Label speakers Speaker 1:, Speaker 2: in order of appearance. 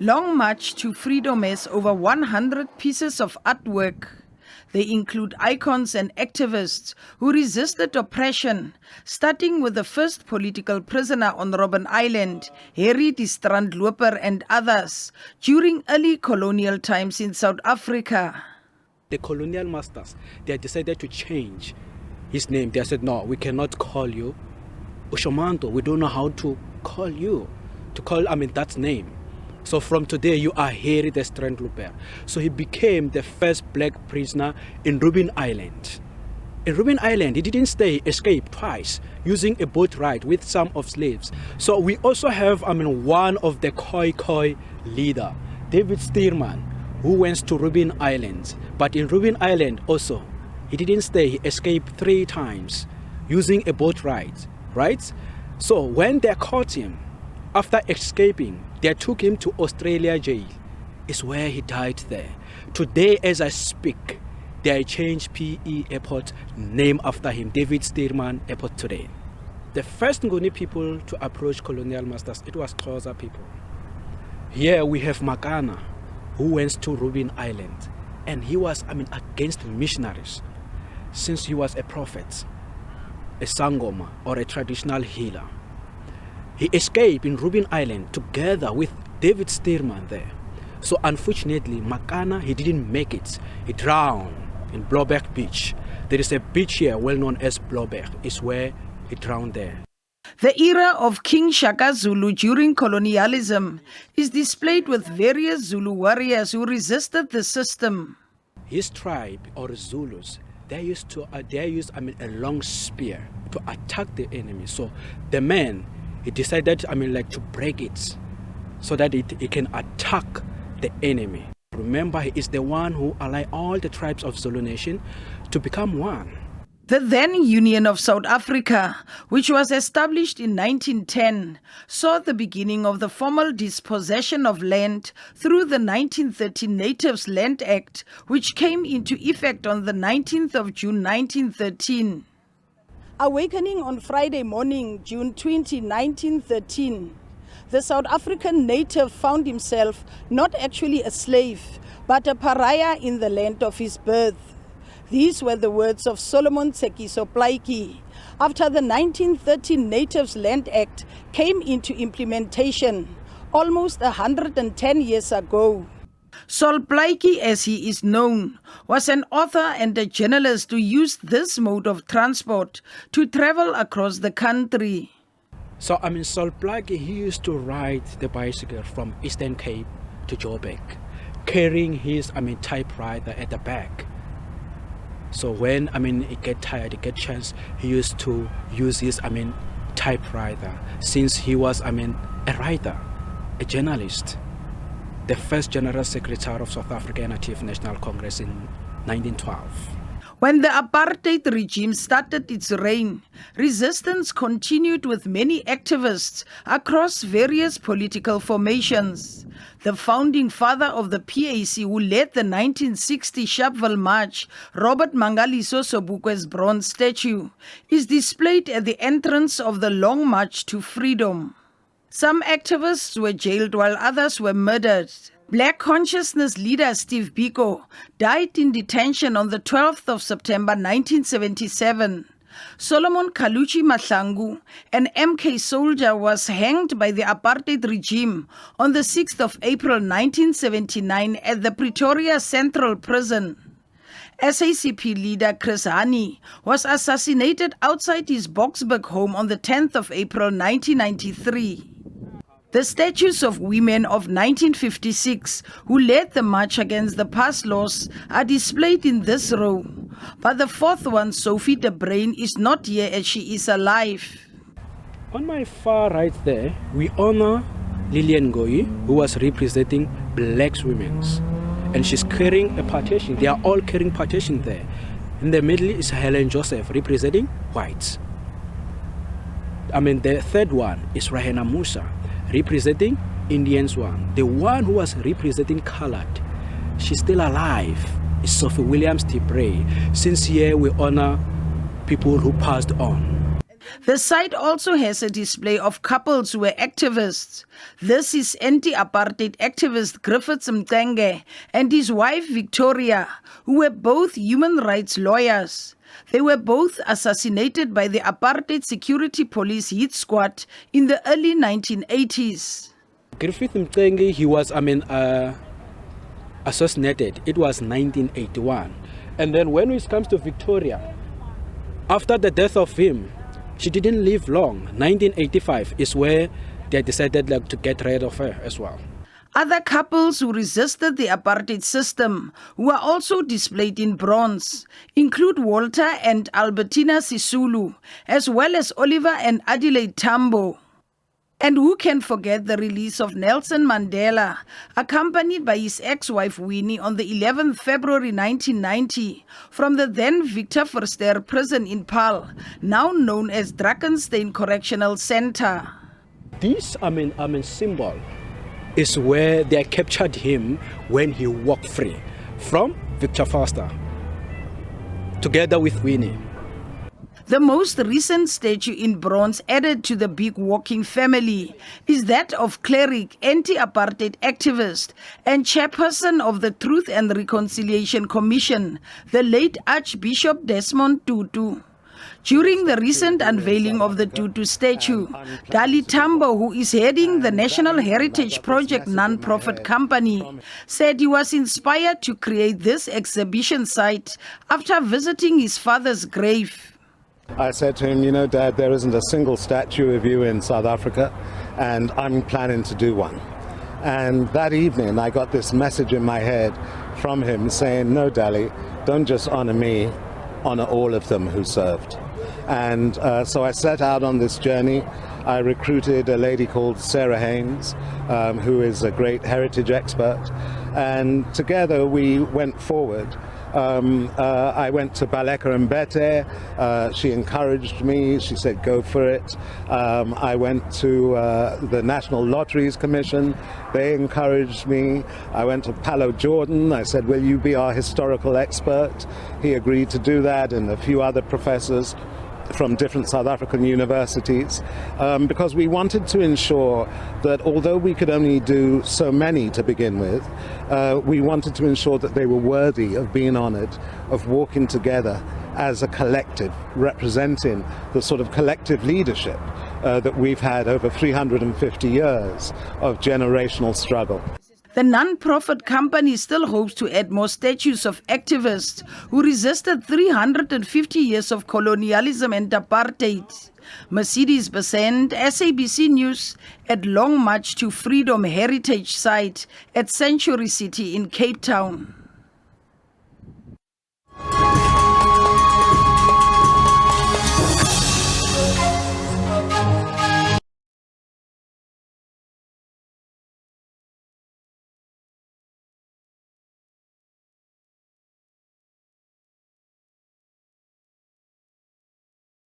Speaker 1: Long March to Freedom has over 100 pieces of artwork. They include icons and activists who resisted oppression, starting with the first political prisoner on Robben Island, Harry die Strandloper and others, during early colonial times in South Africa.
Speaker 2: The colonial masters, they decided to change his name. They said, no, we cannot call you Ushomanto. We don't know how to call you, that name. So from today, you are Harry the Strandloper. So he became the first black prisoner in Robben Island. In Robben Island, he didn't escape twice, using a boat ride with some of slaves. So we also have, one of the Khoi leader, David Stearman, who went to Robben Island. But in Robben Island also, he didn't stay, he escaped 3 times, using a boat ride, right? So when they caught him, after escaping, they took him to Australia jail. It's where he died there. Today, as I speak, they changed PE Airport name after him, David Stearman Airport today. The first Nguni people to approach colonial masters, it was Xhosa people. Here we have Makana, who went to Robben Island, and he was, against missionaries, since he was a prophet, a sangoma, or a traditional healer. He escaped in Robben Island together with David Stearman there. So unfortunately, Makana, he didn't make it. He drowned in Blauberg Beach. There is a beach here well known as Blauberg. It's where he drowned there.
Speaker 1: The era of King Shaka Zulu during colonialism is displayed with various Zulu warriors who resisted the system.
Speaker 2: His tribe, or Zulus, they use a long spear to attack the enemy. So the man, he decided, to break it so that it can attack the enemy. Remember, he is the one who allied all the tribes of Zulu Nation to become one.
Speaker 1: The then Union of South Africa, which was established in 1910, saw the beginning of the formal dispossession of land through the 1913 Natives Land Act, which came into effect on the 19th of June 1913. Awakening on Friday morning, June 20, 1913, the South African native found himself not actually a slave, but a pariah in the land of his birth. These were the words of Solomon Tsekiso Plaatje after the 1913 Natives Land Act came into implementation almost 110 years ago. Sol Plaatje, as he is known, was an author and a journalist who used this mode of transport to travel across the country.
Speaker 2: So, Sol Plaatje, he used to ride the bicycle from Eastern Cape to Joburg, carrying his, typewriter at the back. So when, he get tired, he get chance, he used to use his, typewriter, since he was, a writer, a journalist. The first General Secretary of South African Native National Congress in 1912.
Speaker 1: When the apartheid regime started its reign, resistance continued with many activists across various political formations. The founding father of the PAC who led the 1960 Sharpeville March, Robert Mangaliso Sobukwe's bronze statue, is displayed at the entrance of the Long March to Freedom. Some activists were jailed while others were murdered. Black consciousness leader Steve Biko died in detention on the 12th of September 1977. Solomon Kaluchi Mahlangu, an MK soldier, was hanged by the apartheid regime on the 6th of April 1979 at the Pretoria Central Prison. SACP leader Chris Hani was assassinated outside his Boksburg home on the 10th of April 1993. The statues of women of 1956 who led the march against the past laws are displayed in this row, but the fourth one, Sophie de Bruyn, is not here as she is alive.
Speaker 2: On my far right there, we honor Lillian Ngoyi, who was representing black women, and she's carrying a partition. They are all carrying partition there. In the middle is Helen Joseph, representing whites. The third one is Rahena Musa, representing Indians one. The one who was representing colored, she's still alive, is Sophie Williams Tibray. Since here we honor people who passed on.
Speaker 1: The site also has a display of couples who were activists. This is anti-apartheid activist Griffiths Mcenge and his wife Victoria, who were both human rights lawyers. They were both assassinated by the apartheid security police hit squad in the early 1980s.
Speaker 2: Griffith Mcenge, he was, assassinated. It was 1981. And then when it comes to Victoria, after the death of him, she didn't live long. 1985 is where they decided to get rid of her as well.
Speaker 1: Other couples who resisted the apartheid system, who are also displayed in bronze, include Walter and Albertina Sisulu, as well as Oliver and Adelaide Tambo. And who can forget the release of Nelson Mandela, accompanied by his ex-wife Winnie on the 11th February 1990 from the then Victor Verster prison in Paarl, now known as Drakenstein Correctional Center.
Speaker 2: This, symbol is where they captured him when he walked free from Victor Verster, together with Winnie.
Speaker 1: The most recent statue in bronze added to the big walking family is that of cleric, anti-apartheid activist, and chairperson of the Truth and Reconciliation Commission, the late Archbishop Desmond Tutu. During the recent unveiling of the Tutu statue, Dali Tambo, who is heading the National Heritage Project non-profit company, said he was inspired to create this exhibition site after visiting his father's grave.
Speaker 3: I said to him, you know, Dad, there isn't a single statue of you in South Africa, and I'm planning to do one. And that evening, I got this message in my head from him saying, no, Dali, don't just honor me, honor all of them who served. And so I set out on this journey. I recruited a lady called Sarah Haynes, who is a great heritage expert, and together we went forward. I went to Baleka Mbete. She encouraged me. She said, go for it. I went to the National Lotteries Commission. They encouraged me. I went to Palo Jordan. I said, will you be our historical expert? He agreed to do that, and a few other professors from different South African universities, because we wanted to ensure that although we could only do so many to begin with, we wanted to ensure that they were worthy of being honored, of walking together as a collective, representing the sort of collective leadership that we've had over 350 years of generational struggle.
Speaker 1: The non-profit company still hopes to add more statues of activists who resisted 350 years of colonialism and apartheid. Mercedes Besent, SABC News, at Long March to Freedom Heritage Site at Century City in Cape Town.